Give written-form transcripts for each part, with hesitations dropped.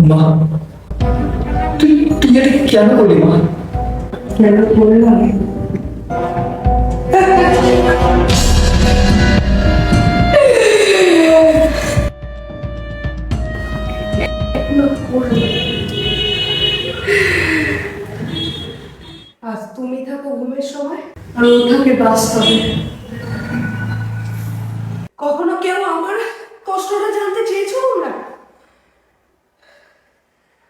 মা, তুই তুই এটা কেন করলি মা? কেন বললাম? আজ তুমি থাকো ঘুমের সময় আর ও থাকে বাস্তবে। কখনো কেউ আমার কষ্টটা জানতে চেয়েছো তোমরা?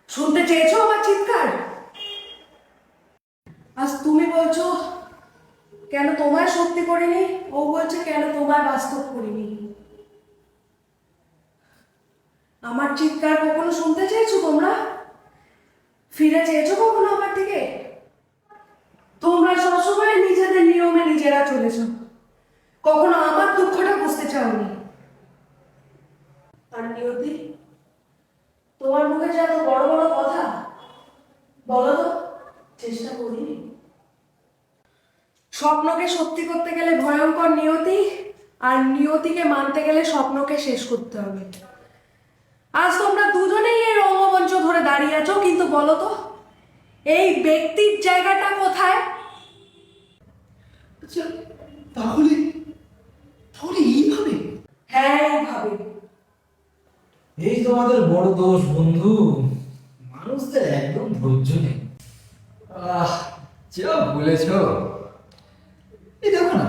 শুনতে চেয়েছো আমার চিৎকার? আজ তুমি বলছো কেন তোমায় সত্যি করিনি, ও বলছে কেন তোমায় বাস্তব করিনি। আমার চিৎকার কখনো শুনতে চেয়েছো তোমরা? ফিরে চেয়েছো কখনো আমার দিকে? তোমরা সবসময় নিজেদের নিয়মে নিজেরা চলেছো, কখনো আমার দুঃখটা বুঝতে চাওনি। আর নিয়তি, তোমার মুখে যে এত বড় বড় কথা, বলো তো চেষ্টা করিনি? স্বপ্নকে সত্যি করতে গেলে ভয়ঙ্কর নিয়তি, আর নিয়তিকে মানতে গেলে স্বপ্নকে শেষ করতে হবে। আজ তোমরা দুজনেই এই রঙ্গমঞ্চ ধরে দাঁড়িয়ে আছো, কিন্তু বলো তো এই ব্যক্তির জায়গাটা কোথায়? আচ্ছা, তাহলে তাহলে এইভাবে? হ্যাঁ, এইভাবে। এই তোমাদের বড় দোষ বন্ধু, মানুষদের একদম ধৈর্য নেই। যা বলেছ। এই দেখো না,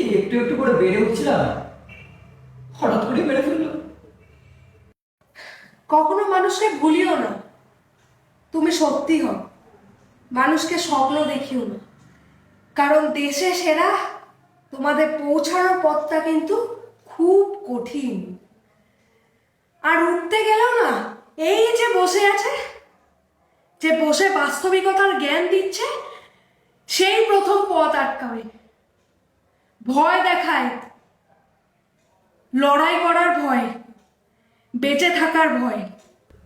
এই একটু একটু করে বেড়ে উঠছিলাম, হঠাৎ করে বেড়ে ফেললো। কখনো মানুষকে ভুলিও না, তুমি সত্যি হও। মানুষকে স্বপ্ন দেখিও না, কারণ দেশে সেরা তোমাদের পৌঁছানোর পথটা কিন্তু খুব কঠিন। আর উঠতে গেলেও না, এই যে বসে আছে, যে বসে বাস্তবিকতার জ্ঞান দিচ্ছে, সেই প্রথম পথ আটকাবে। ভয় দেখায়, লড়াই করার ভয়, বেঁচে থাকার ভয়।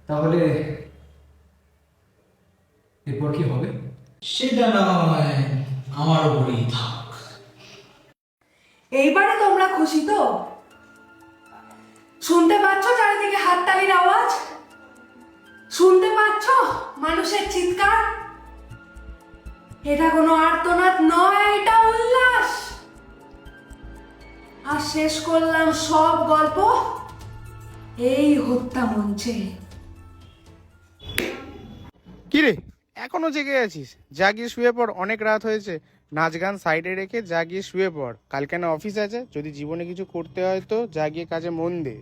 তাহলে এরপর কি হবে? সেটা নয়, আমার উপরেই থাক। এইবারে তোমরা খুশি তো? শুনতে পাচ্ছ চারিদিকে হাততালির আওয়াজ? শুনতে পাচ্ছ মানুষের চিৎকার? এটা কোনো আর্তনাদ নয়, এটা উল্লাস। আর শেষ করলাম সব গল্প এই হত্যা মঞ্চে। কিরে, এখনো জেগে আছিস? জাগিয়ে শুয়ে পড়, অনেক রাত হয়েছে। নাচ গান সাইডে রেখে জাগিয়ে শুয়ে পড়, কালকে না অফিস আছে। যদি জীবনে কিছু করতে হয় তো জাগিয়ে কাজে মন দে।